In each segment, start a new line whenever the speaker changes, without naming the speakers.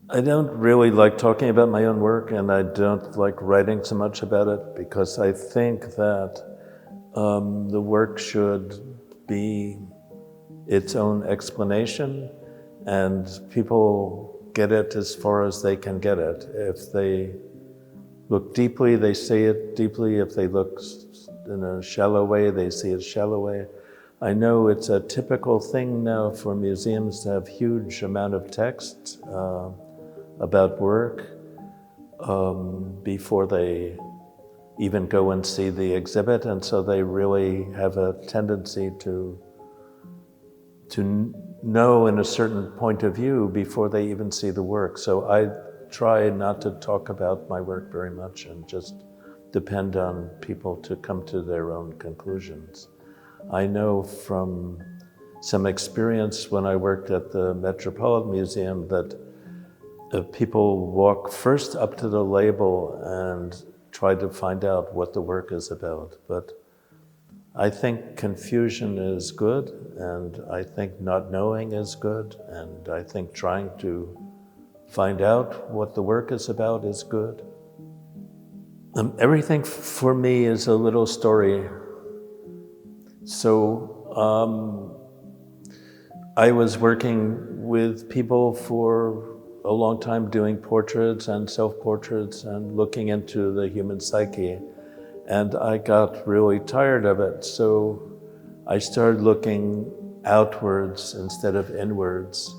I don't really like talking about my own work, and I don't like writing so much about it, because I think that the work should be its own explanation, and people get it as far as they can get it. If they look deeply, they see it deeply. If they look in a shallow way, they see it shallow way. I know it's a typical thing now for museums to have huge amount of text about work before they even go and see the exhibit, and so they really have a tendency to know in a certain point of view before they even see the work. So I try not to talk about my work very much and just depend on people to come to their own conclusions. I know from some experience when I worked at the Metropolitan Museum that people walk first up to the label and try to find out what the work is about. But I think confusion is good, and I think not knowing is good, and I think trying to find out what the work is about is good. Everything for me is a little story. So I was working with people for a long time doing portraits and self-portraits and looking into the human psyche. And I got really tired of it, so I started looking outwards instead of inwards.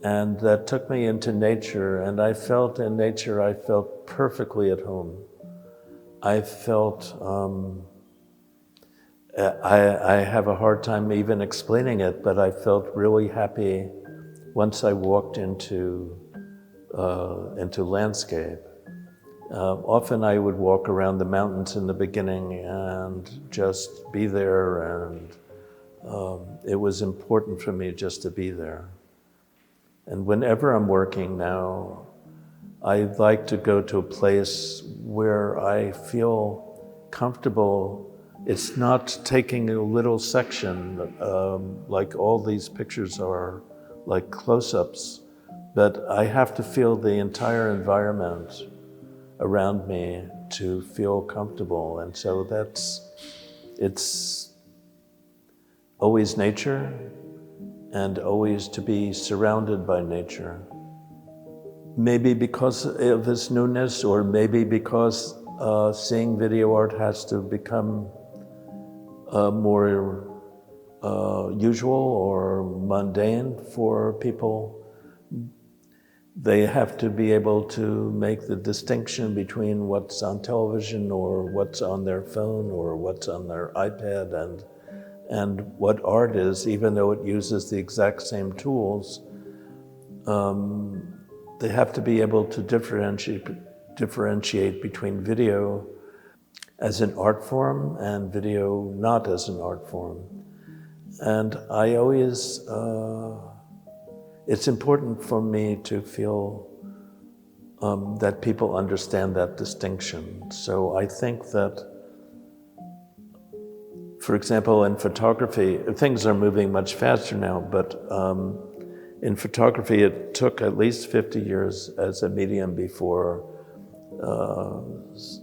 And that took me into nature, and I felt in nature, I felt perfectly at home. I felt, I have a hard time even explaining it, but I felt really happy once I walked into landscape. Often I would walk around the mountains in the beginning and just be there, and it was important for me just to be there. And whenever I'm working now, I like to go to a place where I feel comfortable. It's not taking a little section, like all these pictures are like close-ups, but I have to feel the entire environment around me to feel comfortable. And so it's always nature and always to be surrounded by nature. Maybe because of its newness, or maybe because seeing video art has to become more usual or mundane for people. They have to be able to make the distinction between what's on television or what's on their phone or what's on their iPad and what art is, even though it uses the exact same tools. They have to be able to differentiate between video as an art form and video not as an art form. And I always, it's important for me to feel that people understand that distinction. So I think that, for example, in photography, things are moving much faster now, but in photography it took at least 50 years as a medium before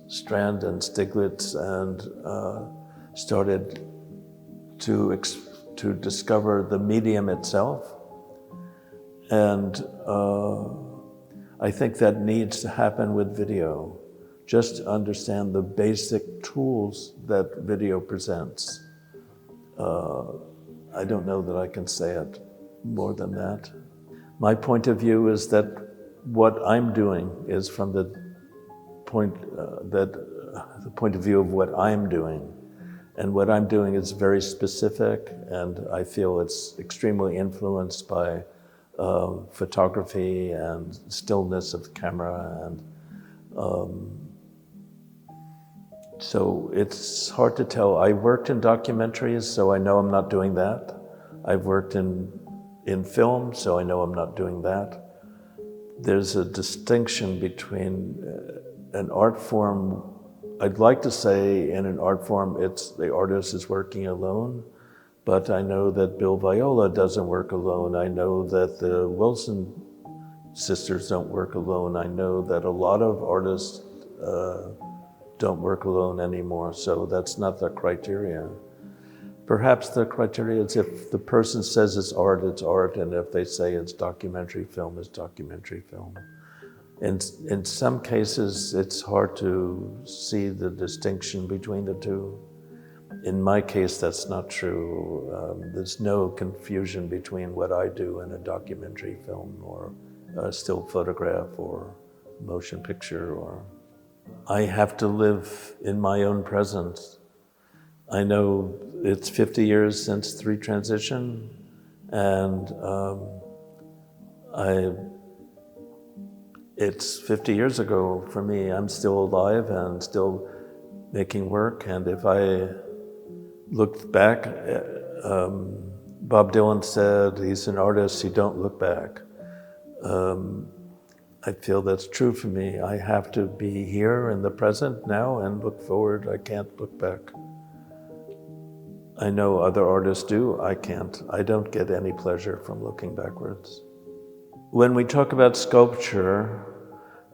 Strand and Stiglitz and started to discover the medium itself. And I think that needs to happen with video, just to understand the basic tools that video presents. I don't know that I can say it more than that. My point of view is that what I'm doing is from the point of view of what I'm doing. And what I'm doing is very specific, and I feel it's extremely influenced by photography and stillness of the camera, and so it's hard to tell. I worked in documentaries, so I know I'm not doing that. I've worked in film, so I know I'm not doing that. There's a distinction between an art form. I'd like to say in an art form, it's the artist is working alone, but I know that Bill Viola doesn't work alone. I know that the Wilson sisters don't work alone. I know that a lot of artists don't work alone anymore, so that's not the criteria. Perhaps the criteria is if the person says it's art, and if they say it's documentary film, it's documentary film. In some cases, it's hard to see the distinction between the two. In my case, that's not true. There's no confusion between what I do in a documentary film or a still photograph or motion picture. Or I have to live in my own presence. I know it's 50 years since the retransition, and it's 50 years ago for me. I'm still alive and still making work, and if I looked back, Bob Dylan said he's an artist, he don't look back. I feel that's true for me. I have to be here in the present now and look forward. I can't look back. I know other artists do, I can't. I don't get any pleasure from looking backwards. When we talk about sculpture,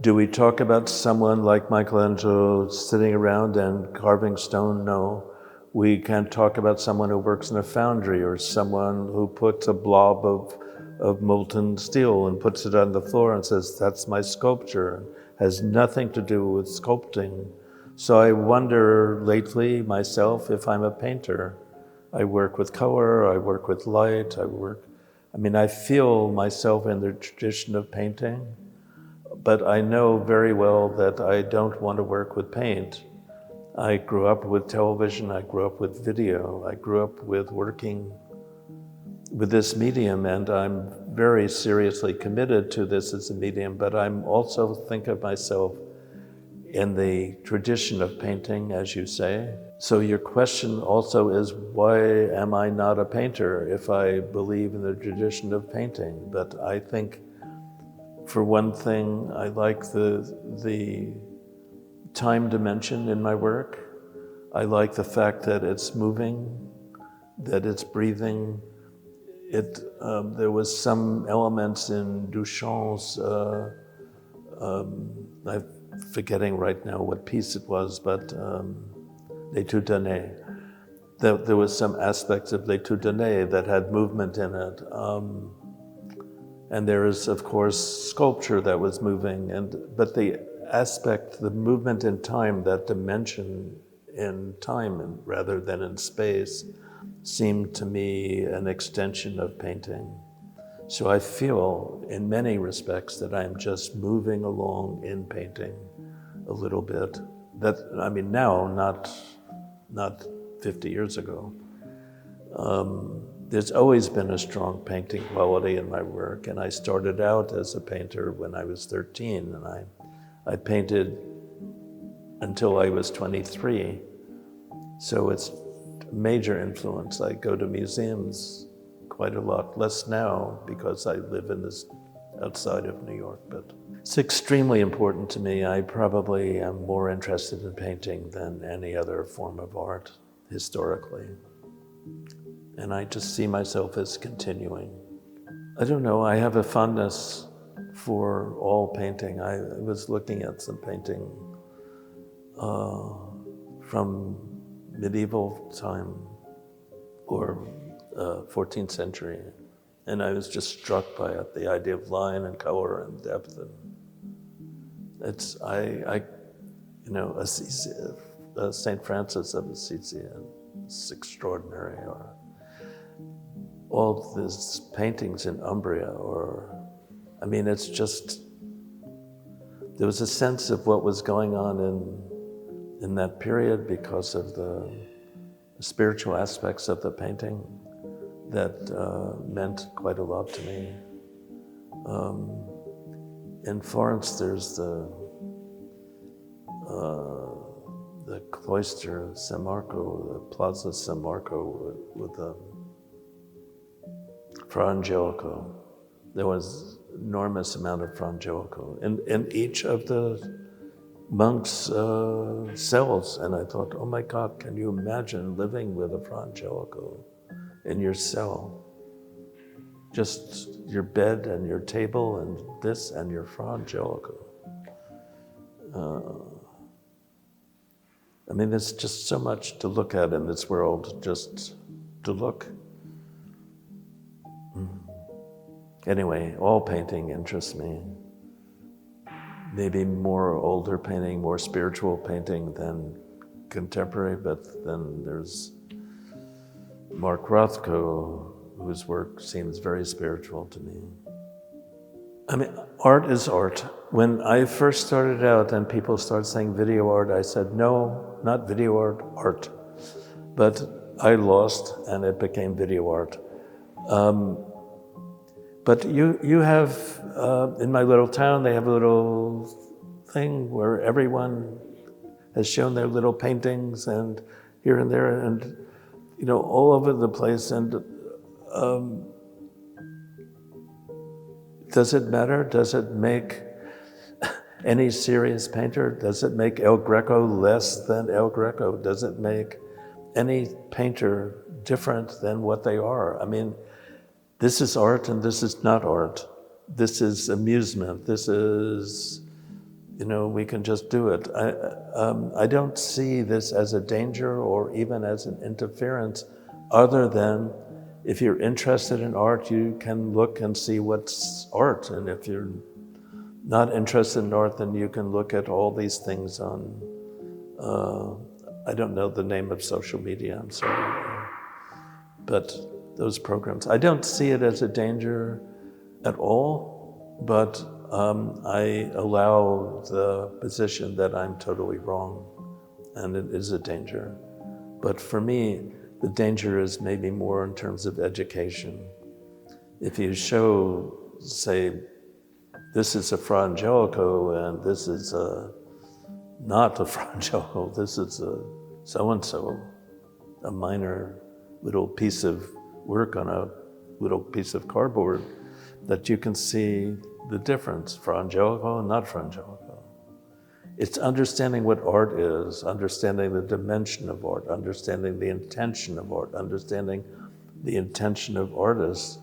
do we talk about someone like Michelangelo sitting around and carving stone? No. We can't talk about someone who works in a foundry or someone who puts a blob of molten steel and puts it on the floor and says, that's my sculpture. It has nothing to do with sculpting. So I wonder lately myself if I'm a painter. I work with color, I work with light, I feel myself in the tradition of painting, but I know very well that I don't want to work with paint. I grew up with television, I grew up with video, I grew up with working with this medium, and I'm very seriously committed to this as a medium, but I'm also think of myself in the tradition of painting, as you say. So your question also is, why am I not a painter if I believe in the tradition of painting? But I think, for one thing, I like the time dimension in my work. I like the fact that it's moving, that it's breathing. There was some elements in Duchamp's, I'm forgetting right now what piece it was, but Les Tout-Données. There was some aspects of Les Tout-Données that had movement in it. And there is, of course, sculpture that was moving, but the aspect, the movement in time, that dimension in time rather than in space, seemed to me an extension of painting. So I feel, in many respects, that I'm just moving along in painting a little bit. Now, not 50 years ago. There's always been a strong painting quality in my work, and I started out as a painter when I was 13, and I painted until I was 23. So it's a major influence. I go to museums quite a lot, less now because I live in this outside of New York, but it's extremely important to me. I probably am more interested in painting than any other form of art historically. And I just see myself as continuing. I don't know, I have a fondness for all painting. I was looking at some painting from medieval time or 14th century. And I was just struck by it, the idea of line and color and depth. And it's, Assisi, St. Francis of Assisi, it's extraordinary. Or all these paintings in Umbria, it's just, there was a sense of what was going on in that period because of the spiritual aspects of the painting that meant quite a lot to me. In Florence, there's the cloister San Marco, the Plaza San Marco with the Fra Angelico. There was enormous amount of Fra Angelico in each of the monks' cells, and I thought, oh my God, can you imagine living with a Fra Angelico in your cell? just your bed and your table and this and your Fra Angelico. I mean, there's just so much to look at in this world, just to look. Anyway, all painting interests me. Maybe more older painting, more spiritual painting than contemporary, but then there's Mark Rothko, whose work seems very spiritual to me. I mean, art is art. When I first started out and people started saying video art, I said, no, not video art, art. But I lost and it became video art. But you have, in my little town, they have a little thing where everyone has shown their little paintings and here and there and, you know, all over the place. And does it matter? Does it make any serious painter? Does it make El Greco less than El Greco? Does it make any painter different than what they are? I mean, this is art and this is not art. This is amusement. This is, you know, we can just do it. I don't see this as a danger or even as an interference, other than if you're interested in art, you can look and see what's art. And if you're not interested in art, then you can look at all these things on, I don't know the name of social media, I'm sorry. But those programs. I don't see it as a danger at all, but I allow the position that I'm totally wrong, and it is a danger. But for me, the danger is maybe more in terms of education. If you show, say, this is a Fra Angelico and this is not a Fra Angelico, this is a so-and-so, a minor little piece of work on a little piece of cardboard, that you can see the difference, Fra Angelico and not Fra Angelico. It's understanding what art is, understanding the dimension of art, understanding the intention of art, understanding the intention of artists.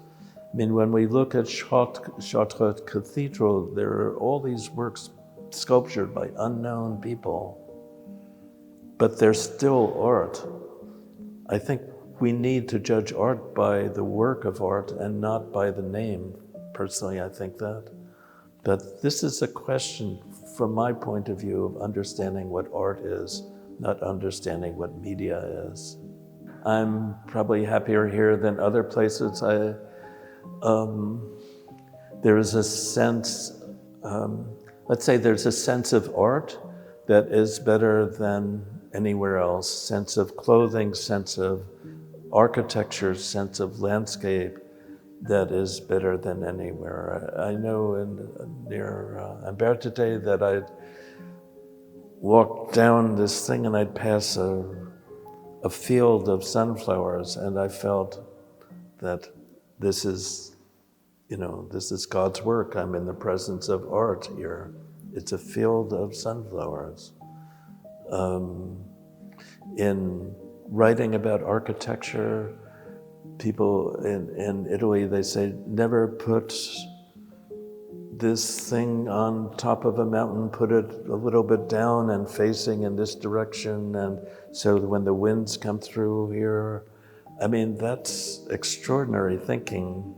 I mean, when we look at Chartres Cathedral, there are all these works sculptured by unknown people, but they're still art. I think we need to judge art by the work of art and not by the name. Personally, I think that. But this is a question, from my point of view, of understanding what art is, not understanding what media is. I'm probably happier here than other places. There is a sense, let's say there's a sense of art that is better than anywhere else. Sense of clothing, sense of architecture, sense of landscape that is better than anywhere. I know near Umbertide that I'd walk down this thing and I'd pass a field of sunflowers, and I felt that this is, you know, this is God's work. I'm in the presence of art here. It's a field of sunflowers. In writing about architecture, people in Italy, they say, never put this thing on top of a mountain, put it a little bit down and facing in this direction, and so when the winds come through here, I mean, that's extraordinary thinking.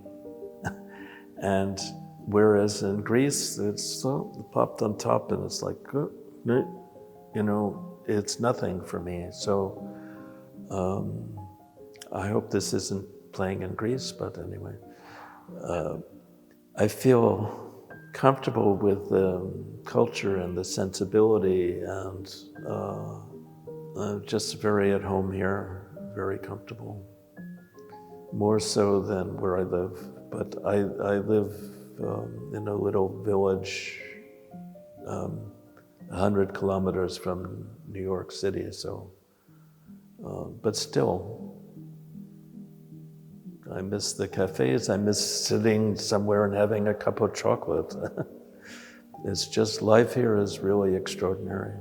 And whereas in Greece, it's so popped on top and it's like, you know, it's nothing for me. So I hope this isn't playing in Greece, but anyway. I feel comfortable with the culture and the sensibility, and I'm just very at home here, very comfortable. More so than where I live, but I live in a little village 100 kilometers from New York City, so, but still, I miss the cafes, I miss sitting somewhere and having a cup of chocolate. It's just, life here is really extraordinary.